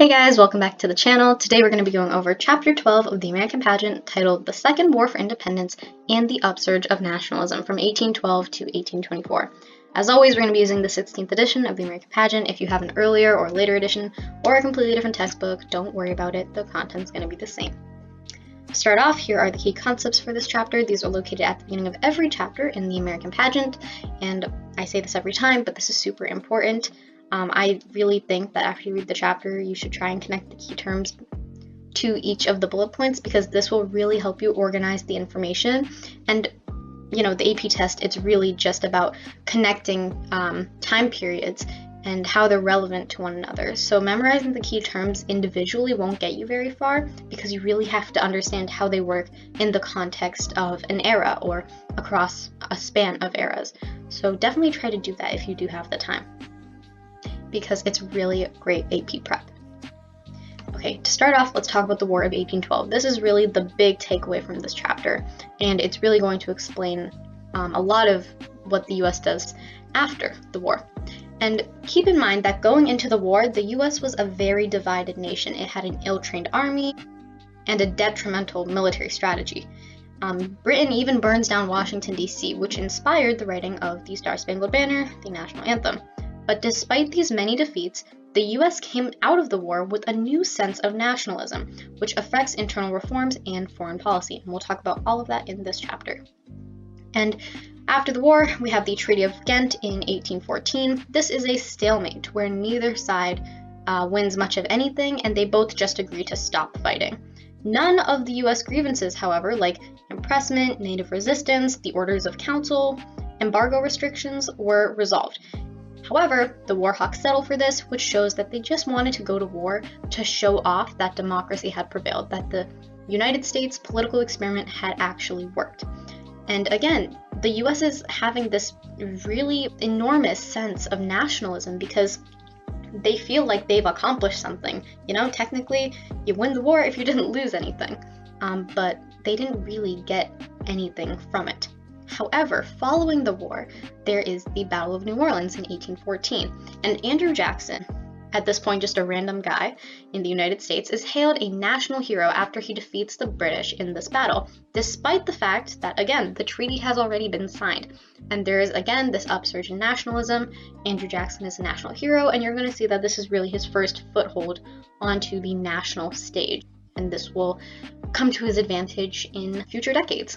Hey guys, welcome back to the channel. Today we're going to be going over Chapter 12 of the American Pageant titled The Second War for Independence and the Upsurge of Nationalism from 1812 to 1824. As always, we're going to be using the 16th edition of the American Pageant. If you have an earlier or later edition or a completely different textbook, don't worry about it, the content's going to be the same. To start off, here are the key concepts for this chapter. These are located at the beginning of every chapter in the American Pageant, and I say this every time, but this is super important. I really think that after you read the chapter, you should try and connect the key terms to each of the bullet points because this will really help you organize the information. And, you know, the AP test, it's really just about connecting time periods and how they're relevant to one another. So memorizing the key terms individually won't get you very far because you really have to understand how they work in the context of an era or across a span of eras. So definitely try to do that if you do have the time, because it's really great AP prep. Okay, to start off, let's talk about the War of 1812. This is really the big takeaway from this chapter, and it's really going to explain a lot of what the US does after the war. And keep in mind that going into the war, the US was a very divided nation. It had an ill-trained army and a detrimental military strategy. Britain even burns down Washington, D.C., which inspired the writing of the Star-Spangled Banner, the national anthem. But despite these many defeats, the US came out of the war with a new sense of nationalism, which affects internal reforms and foreign policy. And we'll talk about all of that in this chapter. And after the war, we have the Treaty of Ghent in 1814. This is a stalemate where neither side wins much of anything, and they both just agree to stop fighting. None of the US grievances, however, like impressment, native resistance, the Orders of Council, embargo restrictions, were resolved. However, the war hawks settle for this, which shows that they just wanted to go to war to show off that democracy had prevailed, that the United States political experiment had actually worked. And again, the US is having this really enormous sense of nationalism because they feel like they've accomplished something. You know, technically, you win the war if you didn't lose anything, but they didn't really get anything from it. However, following the war, there is the Battle of New Orleans in 1814, and Andrew Jackson, at this point just a random guy in the United States, is hailed a national hero after he defeats the British in this battle, despite the fact that, again, the treaty has already been signed. And there is, again, this upsurge in nationalism. Andrew Jackson is a national hero, and you're going to see that this is really his first foothold onto the national stage, and this will come to his advantage in future decades,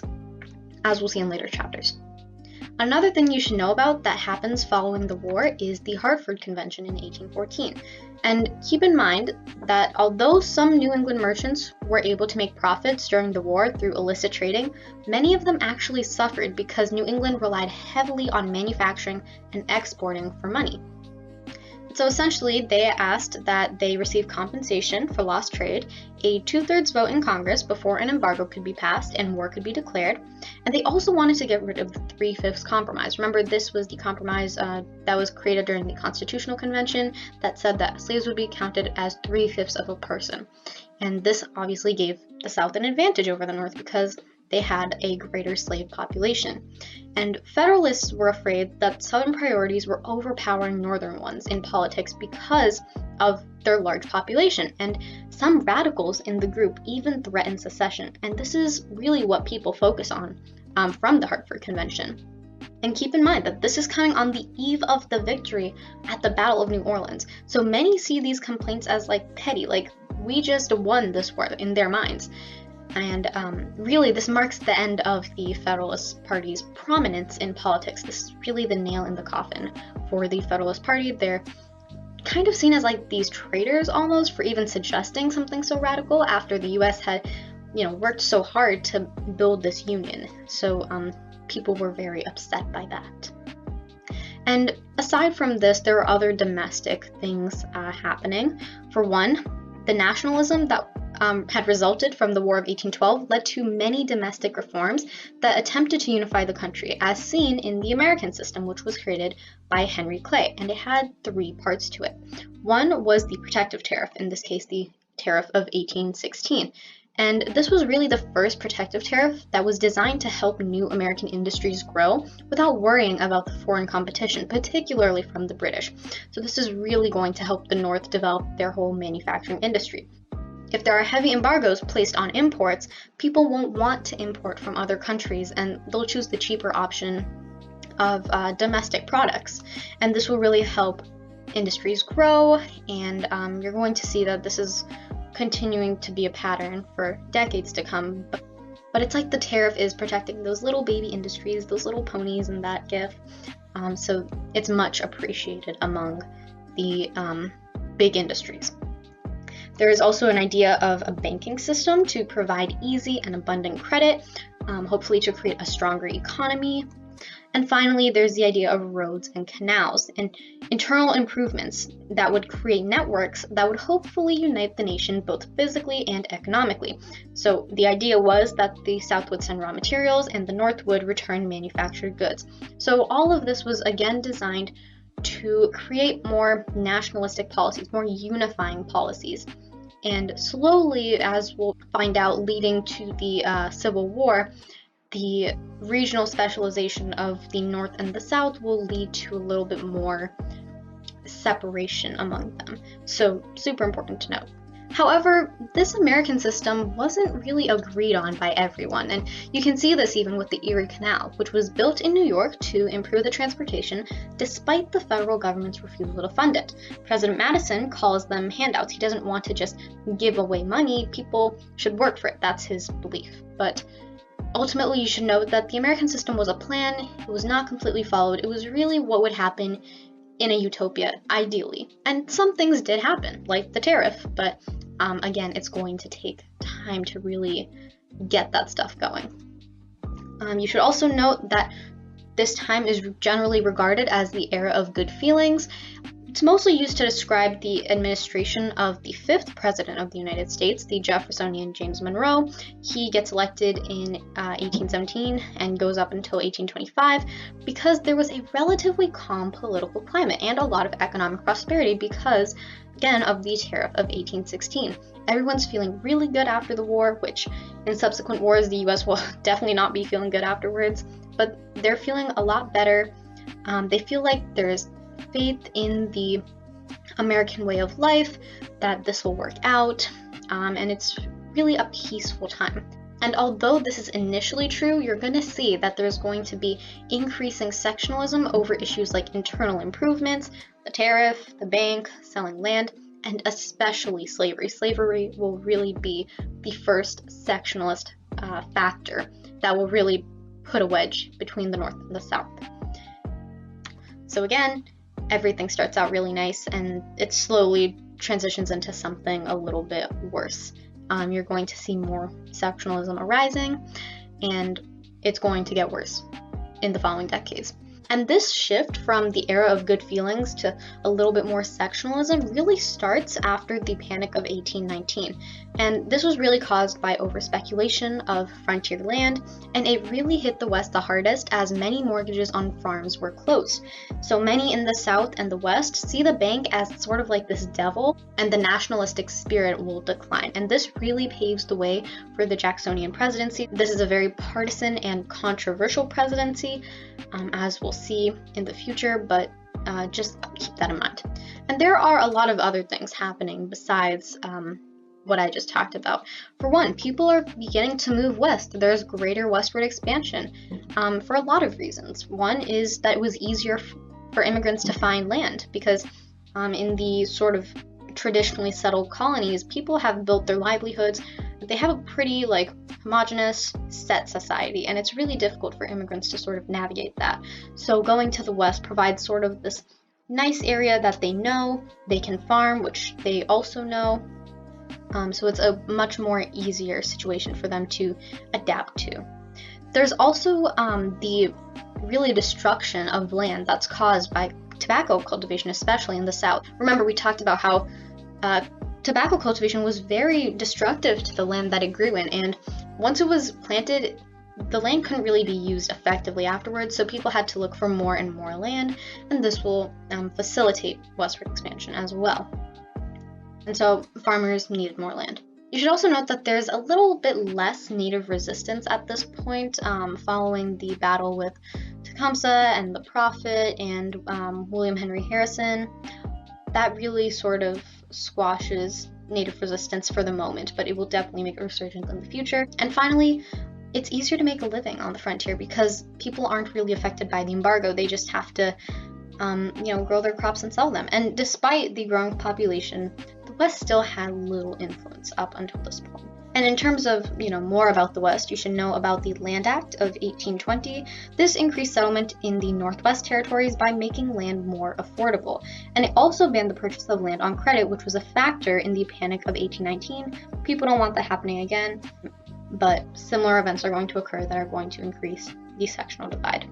as we'll see in later chapters. Another thing you should know about that happens following the war is the Hartford Convention in 1814. And keep in mind that although some New England merchants were able to make profits during the war through illicit trading, many of them actually suffered because New England relied heavily on manufacturing and exporting for money. So essentially, they asked that they receive compensation for lost trade, a 2/3 vote in Congress before an embargo could be passed and war could be declared, and they also wanted to get rid of the 3/5 compromise. Remember, this was the compromise that was created during the Constitutional Convention that said that slaves would be counted as 3/5 of a person. And this obviously gave the South an advantage over the North because they had a greater slave population. And Federalists were afraid that Southern priorities were overpowering Northern ones in politics because of their large population, and some radicals in the group even threatened secession, and this is really what people focus on from the Hartford Convention. And keep in mind that this is coming on the eve of the victory at the Battle of New Orleans, so many see these complaints as like petty, like we just won this war in their minds. And really, this marks the end of the Federalist Party's prominence in politics. This is really the nail in the coffin for the Federalist Party. They're kind of seen as like these traitors almost for even suggesting something so radical after the US had, worked so hard to build this union. So people were very upset by that. And aside from this, there are other domestic things happening. For one, the nationalism that had resulted from the War of 1812 led to many domestic reforms that attempted to unify the country, as seen in the American system, which was created by Henry Clay, and it had 3 parts to it. One was the protective tariff, in this case the tariff of 1816, And this was really the first protective tariff that was designed to help new American industries grow without worrying about the foreign competition, particularly from the British. So this is really going to help the North develop their whole manufacturing industry. If there are heavy embargoes placed on imports, people won't want to import from other countries and they'll choose the cheaper option of domestic products. And this will really help industries grow, and you're going to see that this is continuing to be a pattern for decades to come. But it's like the tariff is protecting those little baby industries, those little ponies in that gif. So it's much appreciated among the big industries. There is also an idea of a banking system to provide easy and abundant credit, hopefully to create a stronger economy. And finally, there's the idea of roads and canals and internal improvements that would create networks that would hopefully unite the nation both physically and economically. So the idea was that the South would send raw materials and the North would return manufactured goods. So all of this was again designed to create more nationalistic policies, more unifying policies. And slowly, as we'll find out, leading to the Civil War, the regional specialization of the North and the South will lead to a little bit more separation among them. So super important to note. However, this American system wasn't really agreed on by everyone, and you can see this even with the Erie Canal, which was built in New York to improve the transportation despite the federal government's refusal to fund it. President Madison calls them handouts. He doesn't want to just give away money. People should work for it. That's his belief. But ultimately, you should note that the American system was a plan. It was not completely followed. It was really what would happen in a utopia, ideally. And some things did happen, like the tariff, but again, it's going to take time to really get that stuff going. You should also note that this time is generally regarded as the era of good feelings. It's mostly used to describe the administration of the fifth president of the United States, the Jeffersonian James Monroe. He gets elected in 1817 and goes up until 1825 because there was a relatively calm political climate and a lot of economic prosperity because, again, of the tariff of 1816. Everyone's feeling really good after the war, which in subsequent wars the US will definitely not be feeling good afterwards, but they're feeling a lot better. They feel like there's faith in the American way of life, that this will work out, and it's really a peaceful time. And although this is initially true, you're going to see that there's going to be increasing sectionalism over issues like internal improvements, the tariff, the bank, selling land, and especially slavery. Slavery will really be the first sectionalist factor that will really put a wedge between the North and the South. So again, everything starts out really nice and it slowly transitions into something a little bit worse. You're going to see more sectionalism arising, and it's going to get worse in the following decades. And this shift from the era of good feelings to a little bit more sectionalism really starts after the Panic of 1819. And this was really caused by overspeculation of frontier land, and it really hit the West the hardest as many mortgages on farms were closed. So many in the South and the West see the bank as sort of like this devil, and the nationalistic spirit will decline. And this really paves the way for the Jacksonian presidency. This is a very partisan and controversial presidency, as we'll see in the future, but just keep that in mind. And there are a lot of other things happening besides what I just talked about. For one, people are beginning to move west. There's greater westward expansion for a lot of reasons. One is that it was easier for immigrants to find land because in the sort of traditionally settled colonies, people have built their livelihoods. They have a pretty homogenous set society, and it's really difficult for immigrants to sort of navigate that. So going to the West provides sort of this nice area that they know, they can farm, which they also know. So it's a much more easier situation for them to adapt to. There's also the really destruction of land that's caused by tobacco cultivation, especially in the South. Remember, we talked about how tobacco cultivation was very destructive to the land that it grew in, and once it was planted, the land couldn't really be used effectively afterwards, so people had to look for more and more land, and this will facilitate westward expansion as well. And so farmers needed more land. You should also note that there's a little bit less native resistance at this point, following the battle with Tecumseh and the Prophet and William Henry Harrison. That really sort of squashes native resistance for the moment, but it will definitely make a resurgence in the future. And finally, it's easier to make a living on the frontier because people aren't really affected by the embargo. They just have to grow their crops and sell them. And despite the growing population, the West still had little influence up until this point. And in terms of, more about the West, you should know about the Land Act of 1820. This increased settlement in the Northwest Territories by making land more affordable. And it also banned the purchase of land on credit, which was a factor in the Panic of 1819. People don't want that happening again, but similar events are going to occur that are going to increase the sectional divide.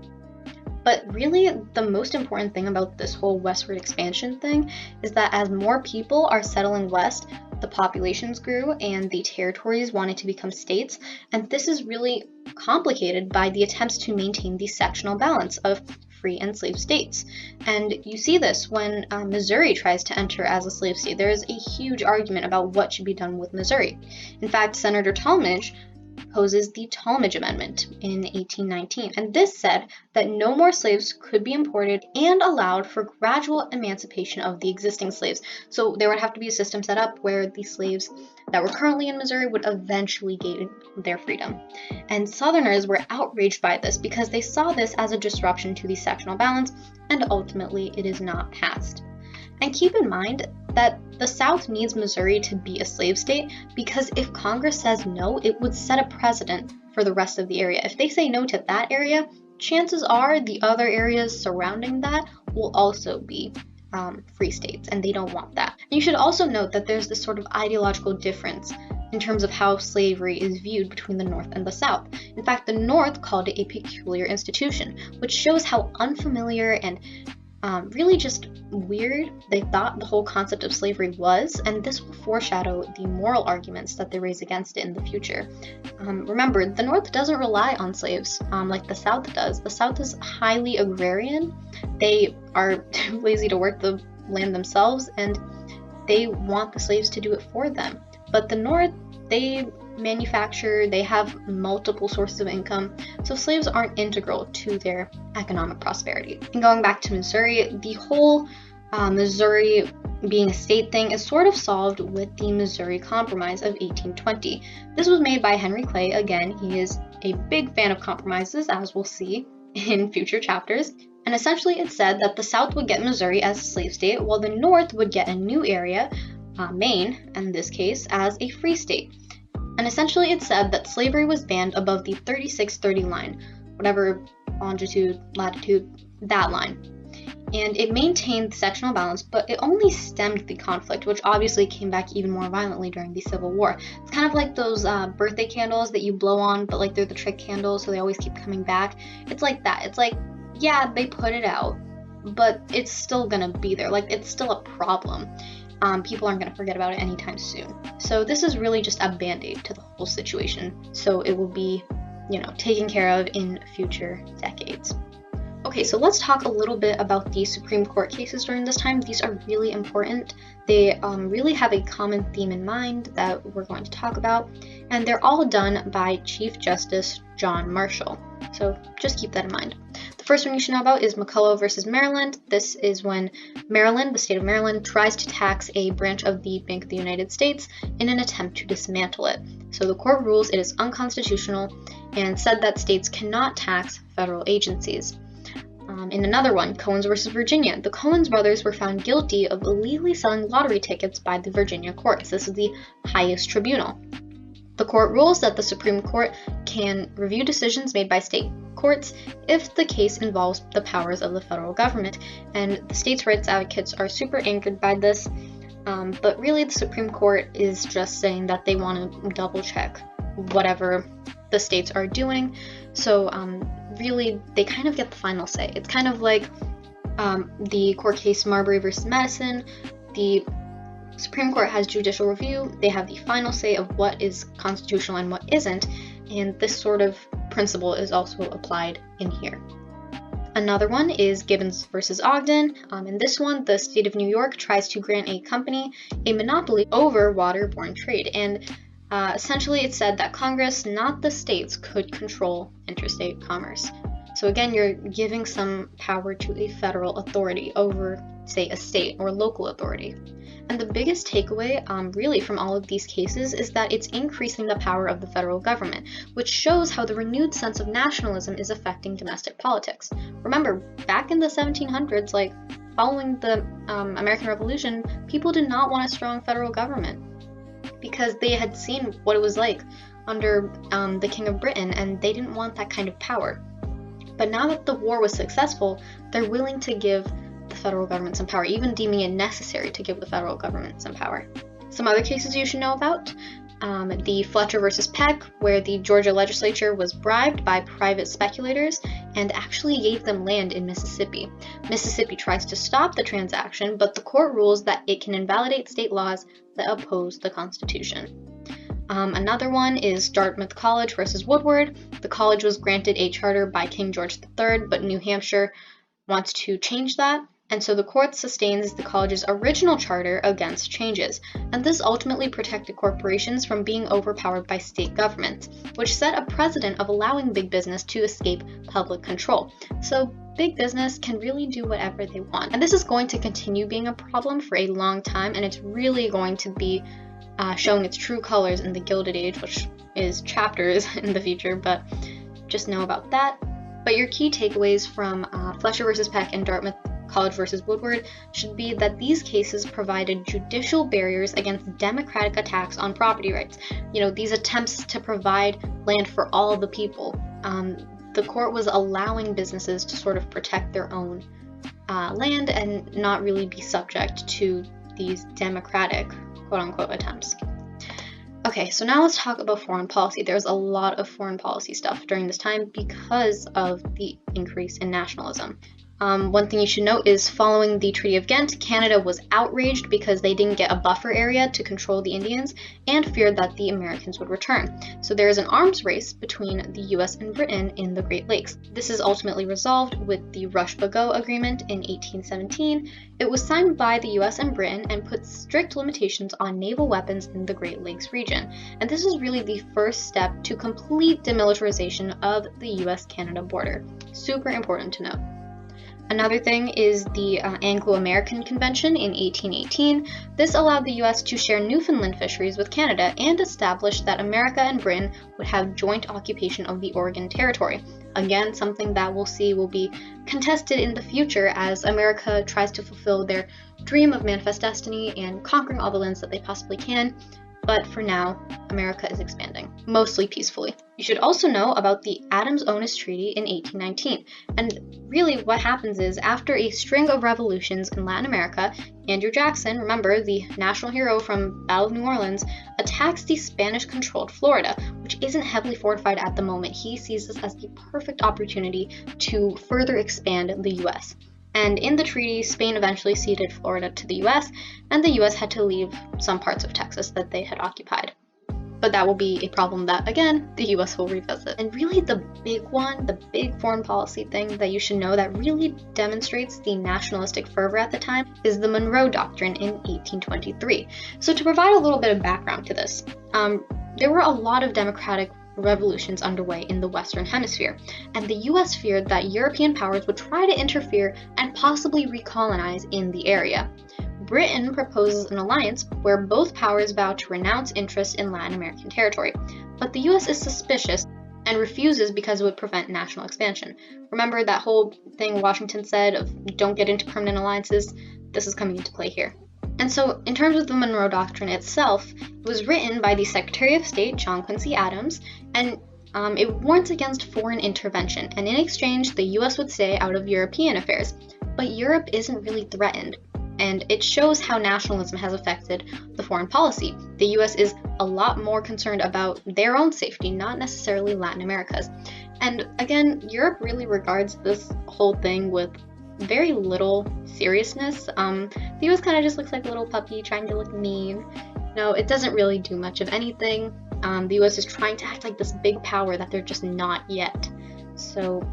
But really, the most important thing about this whole westward expansion thing is that as more people are settling west, the populations grew and the territories wanted to become states, and this is really complicated by the attempts to maintain the sectional balance of free and slave states. And you see this when Missouri tries to enter as a slave state. There is a huge argument about what should be done with Missouri. In fact, Senator Talmadge poses the Talmadge Amendment in 1819, and this said that no more slaves could be imported and allowed for gradual emancipation of the existing slaves. So there would have to be a system set up where the slaves that were currently in Missouri would eventually gain their freedom. And Southerners were outraged by this because they saw this as a disruption to the sectional balance, and ultimately it is not passed. And keep in mind that the South needs Missouri to be a slave state because if Congress says no, it would set a precedent for the rest of the area. If they say no to that area, chances are the other areas surrounding that will also be free states, and they don't want that. And you should also note that there's this sort of ideological difference in terms of how slavery is viewed between the North and the South. In fact, the North called it a peculiar institution, which shows how unfamiliar and really just weird they thought the whole concept of slavery was, and this will foreshadow the moral arguments that they raise against it in the future. Remember, the North doesn't rely on slaves like the South does. The South is highly agrarian. They are too lazy to work the land themselves, and they want the slaves to do it for them. But the North, they manufacture, they have multiple sources of income, so slaves aren't integral to their economic prosperity. And going back to Missouri, the whole Missouri being a state thing is sort of solved with the Missouri Compromise of 1820. This was made by Henry Clay. Again, he is a big fan of compromises, as we'll see in future chapters. And essentially it said that the South would get Missouri as a slave state, while the North would get a new area, Maine in this case, as a free state. And essentially it said that slavery was banned above the 3630 line, whatever longitude, latitude, that line. And it maintained the sectional balance, but it only stemmed the conflict, which obviously came back even more violently during the Civil War. It's kind of like those birthday candles that you blow on, but like they're the trick candles, so they always keep coming back. It's like that. It's like, yeah, they put it out, but it's still gonna be there. Like, it's still a problem. People aren't going to forget about it anytime soon. So this is really just a band-aid to the whole situation. So it will be, taken care of in future decades. Okay, so let's talk a little bit about the Supreme Court cases during this time. These are really important. They really have a common theme in mind that we're going to talk about, and they're all done by Chief Justice John Marshall. So just keep that in mind. The first one you should know about is McCulloch versus Maryland. This is when Maryland, the state of Maryland, tries to tax a branch of the Bank of the United States in an attempt to dismantle it. So the court rules it is unconstitutional and said that states cannot tax federal agencies. In another one, Cohens versus Virginia, the Cohens brothers were found guilty of illegally selling lottery tickets by the Virginia courts. This is the highest tribunal. The court rules that the Supreme Court can review decisions made by state courts if the case involves the powers of the federal government, and the states' rights advocates are super angered by this, but really the Supreme Court is just saying that they want to double check whatever the states are doing, so really they kind of get the final say. It's kind of like the court case Marbury versus Madison. The Supreme Court has judicial review, they have the final say of what is constitutional and what isn't, and this sort of principle is also applied in here. Another one is Gibbons versus Ogden. In this one, the state of New York tries to grant a company a monopoly over waterborne trade, and Essentially, it said that Congress, not the states, could control interstate commerce. So again, you're giving some power to a federal authority over, say, a state or local authority. And the biggest takeaway, really, from all of these cases is that it's increasing the power of the federal government, which shows how the renewed sense of nationalism is affecting domestic politics. Remember, back in the 1700s, like, following the American Revolution, people did not want a strong federal government because they had seen what it was like under the King of Britain, and they didn't want that kind of power. But now that the war was successful, they're willing to give the federal government some power, even deeming it necessary to give the federal government some power. Some other cases you should know about: the Fletcher versus Peck, where the Georgia legislature was bribed by private speculators and actually gave them land in Mississippi. Mississippi tries to stop the transaction, but the court rules that it can invalidate state laws that oppose the Constitution. Another one is Dartmouth College versus Woodward. The college was granted a charter by King George III, but New Hampshire wants to change that, and so the court sustains the college's original charter against changes. And this ultimately protected corporations from being overpowered by state governments, which set a precedent of allowing big business to escape public control. So big business can really do whatever they want. And this is going to continue being a problem for a long time, and it's really going to be showing its true colors in the Gilded Age, which is chapters in the future, but just know about that. But your key takeaways from Fletcher versus Peck and Dartmouth College versus Woodward should be that these cases provided judicial barriers against democratic attacks on property rights. These attempts to provide land for all the people. The court was allowing businesses to sort of protect their own land and not really be subject to these democratic quote-unquote attempts. Okay, so now let's talk about foreign policy. There's a lot of foreign policy stuff during this time because of the increase in nationalism. One thing you should note is following the Treaty of Ghent, Canada was outraged because they didn't get a buffer area to control the Indians and feared that the Americans would return. So there is an arms race between the US and Britain in the Great Lakes. This is ultimately resolved with the Rush-Bagot Agreement in 1817. It was signed by the US and Britain and put strict limitations on naval weapons in the Great Lakes region. And this is really the first step to complete demilitarization of the US-Canada border. Super important to note. Another thing is the Anglo-American Convention in 1818. This allowed the US to share Newfoundland fisheries with Canada and established that America and Britain would have joint occupation of the Oregon Territory. Again, something that we'll see will be contested in the future as America tries to fulfill their dream of manifest destiny and conquering all the lands that they possibly can. But for now, America is expanding, mostly peacefully. You should also know about the Adams-Onis Treaty in 1819. And really what happens is, after a string of revolutions in Latin America, Andrew Jackson, remember the national hero from Battle of New Orleans, attacks the Spanish-controlled Florida, which isn't heavily fortified at the moment. He sees this as the perfect opportunity to further expand the US. And in the treaty, Spain eventually ceded Florida to the US, and the US had to leave some parts of Texas that they had occupied. But that will be a problem that, again, the US will revisit. And really the big one, the big foreign policy thing that you should know that really demonstrates the nationalistic fervor at the time is the Monroe Doctrine in 1823. So to provide a little bit of background to this, there were a lot of democratic revolutions underway in the Western Hemisphere, and the US feared that European powers would try to interfere and possibly recolonize in the area. Britain proposes an alliance where both powers vow to renounce interest in Latin American territory, but the US is suspicious and refuses because it would prevent national expansion. Remember that whole thing Washington said of don't get into permanent alliances? This is coming into play here. And so, in terms of the Monroe Doctrine itself, it was written by the Secretary of State, John Quincy Adams, and it warns against foreign intervention, and in exchange, the US would stay out of European affairs. But Europe isn't really threatened, and it shows how nationalism has affected the foreign policy. The US is a lot more concerned about their own safety, not necessarily Latin America's. And again, Europe really regards this whole thing with very little seriousness. The US kind of just looks like a little puppy trying to look mean. No, it doesn't really do much of anything. The US is trying to act like this big power that they're just not yet. So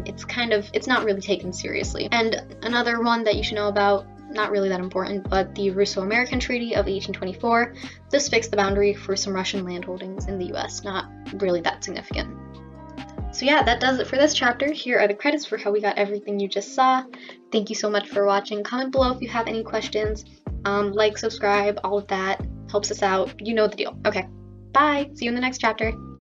it's not really taken seriously. And another one that you should know about, not really that important, but the Russo-American Treaty of 1824. This fixed the boundary for some Russian landholdings in the US, not really that significant. So yeah, that does it for this chapter. Here are the credits for how we got everything you just saw. Thank you so much for watching. Comment below if you have any questions. Like, subscribe, all of that helps us out. You know the deal. Okay, bye. See you in the next chapter.